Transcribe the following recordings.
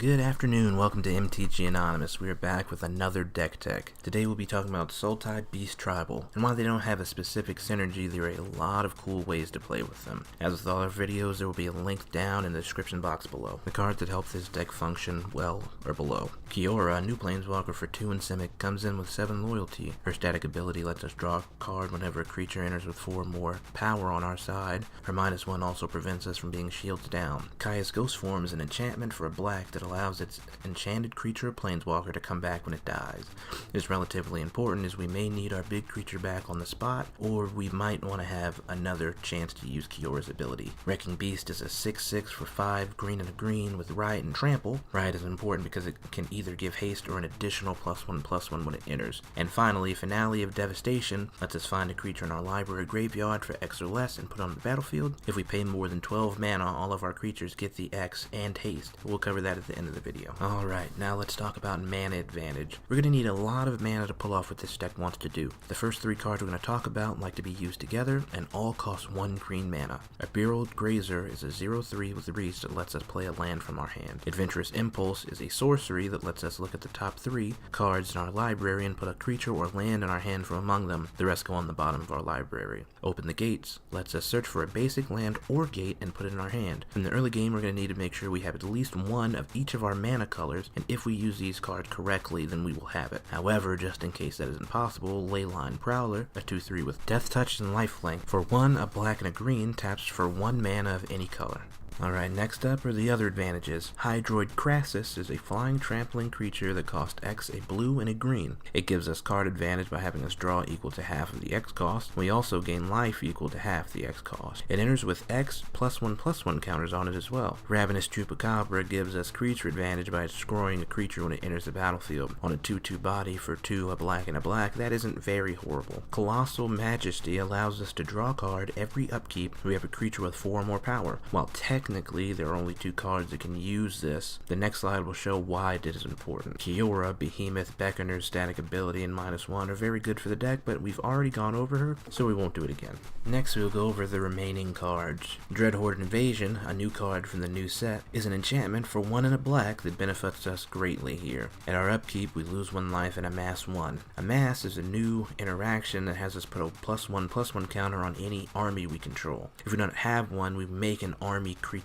Good afternoon, welcome to MTG Anonymous. We are back with another deck tech. Today we'll be talking about Sultai Beast Tribal, and while they don't have a specific synergy, there are a lot of cool ways to play with them. As with all our videos, there will be a link down in the description box below. The cards that help this deck function well are below. Kiora, a new planeswalker for 2 and Simic, comes in with 7 loyalty. Her static ability lets us draw a card whenever a creature enters with 4 or more power on our side. Her -1 also prevents us from being shielded down. Kaya's Ghost Form is an enchantment for a black that allows its enchanted creature or planeswalker to come back when it dies. It's relatively important as we may need our big creature back on the spot, or we might want to have another chance to use Kiora's ability. Wrecking Beast is a 6/6 for 5 green and a green with Riot and Trample. Riot is important because it can either give haste or an additional +1/+1 when it enters. And finally, Finale of Devastation lets us find a creature in our library graveyard for X or less and put it on the battlefield. If we pay more than 12 mana, all of our creatures get the X and haste. We'll cover that at the end of the video. Alright, now let's talk about mana advantage. We're going to need a lot of mana to pull off what this deck wants to do. The first 3 cards we're going to talk about like to be used together and all cost 1 green mana. A Berold Grazer is a 0/3 with reach that lets us play a land from our hand. Adventurous Impulse is a sorcery that lets us look at the top 3 cards in our library and put a creature or land in our hand from among them. The rest go on the bottom of our library. Open the Gates lets us search for a basic land or gate and put it in our hand. In the early game, we're going to need to make sure we have at least 1 of each of our mana colors, and if we use these cards correctly, then we will have it. However, just in case that isn't possible, Leyline Prowler, a 2/3 with Death Touch and Lifelink. For 1, a black and a green, taps for 1 mana of any color. Alright, next up are the other advantages. Hydroid Crassus is a flying trampling creature that costs X, a blue, and a green. It gives us card advantage by having us draw equal to half of the X cost. We also gain life equal to half the X cost. It enters with X +1/+1 counters on it as well. Ravenous Chupacabra gives us creature advantage by destroying a creature when it enters the battlefield. On a 2/2 body for 2, a black and a black, that isn't very horrible. Colossal Majesty allows us to draw a card every upkeep we have a creature with 4 or more power. While technically, there are only 2 cards that can use this. The next slide will show why it is important. Kiora, Behemoth, Beckoner's static ability, and -1 are very good for the deck, but we've already gone over her, so we won't do it again. Next, we'll go over the remaining cards. Dreadhorde Invasion, a new card from the new set, is an enchantment for 1 and a black that benefits us greatly here. At our upkeep, we lose 1 life and amass 1. Amass is a new interaction that has us put a +1/+1 counter on any army we control. If we don't have one, we make an army creature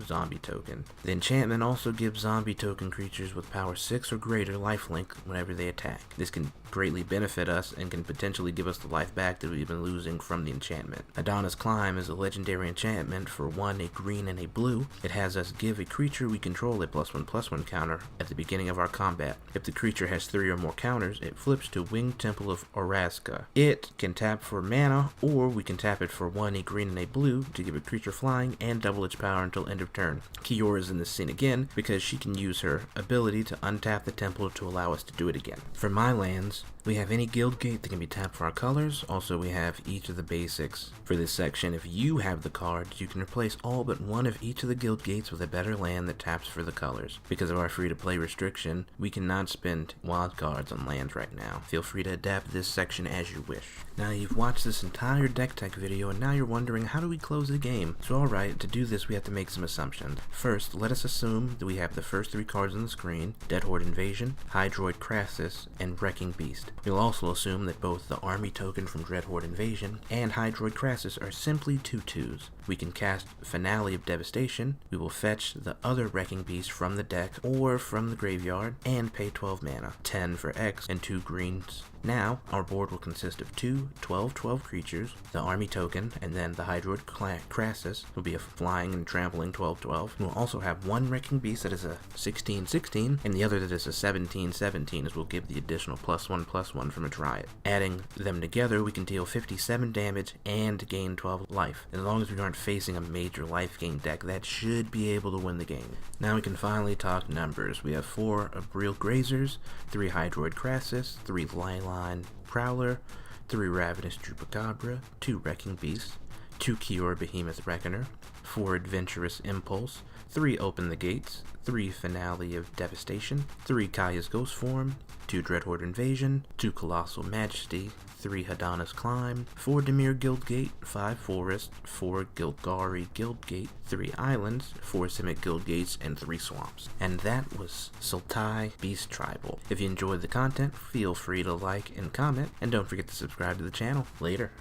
zombie token. The enchantment also gives zombie token creatures with power 6 or greater lifelink whenever they attack. This can greatly benefit us and can potentially give us the life back that we've been losing from the enchantment. Adonis Climb is a legendary enchantment for 1, a green, and a blue. It has us give a creature we control a +1/+1 counter at the beginning of our combat. If the creature has 3 or more counters, it flips to Winged Temple of Orazca. It can tap for mana, or we can tap it for 1, a green, and a blue to give a creature flying and double its power until end of turn. Kiora is in this scene again because she can use her ability to untap the temple to allow us to do it again. For my lands, we have any guild gate that can be tapped for our colors. Also, we have each of the basics. For this section, if you have the cards, you can replace all but 1 of each of the guild gates with a better land that taps for the colors. Because of our free-to-play restriction, we cannot spend wild cards on lands right now. Feel free to adapt this section as you wish. Now, you've watched this entire deck tech video, and now you're wondering, how do we close the game? So alright, to do this, we have to make some assumptions. First, let us assume that we have the first 3 cards on the screen: Dreadhorde Invasion, Hydroid Crassus, and Wrecking Beast. We'll also assume that both the army token from Dreadhorde Invasion and Hydroid Crassus are simply 2/2s. We can cast Finale of Devastation, we will fetch the other Wrecking Beast from the deck or from the graveyard, and pay 12 mana, 10 for X and 2 greens. Now, our board will consist of 2 12/12 creatures, the army token, and then the Hydroid Crassus will be a flying and trampling 12/12. We'll also have 1 Wrecking Beast that is a 16/16, and the other that is a 17/17, as we'll give the additional +1/+1 from its riot. Adding them together, we can deal 57 damage and gain 12 life. As long as we aren't facing a major life gain deck, that should be able to win the game. Now we can finally talk numbers. We have 4 Berold Grazers, 3 Hydroid Crassus, 3 Leyline Prowler, 3 Ravenous Chupacabra, 2 Wrecking Beasts, 2 Kiora Behemoth Reckoner, 4 Adventurous Impulse, 3 Open the Gates, 3 Finale of Devastation, 3 Kaya's Ghost Form, 2 Dreadhorde Invasion, 2 Colossal Majesty, 3 Hadana's Climb, 4 Dimir Guildgate, 5 Forest, 4 Gilgari Guildgate, 3 Islands, 4 Simic Guildgates, and 3 Swamps. And that was Sultai Beast Tribal. If you enjoyed the content, feel free to like and comment, and don't forget to subscribe to the channel. Later.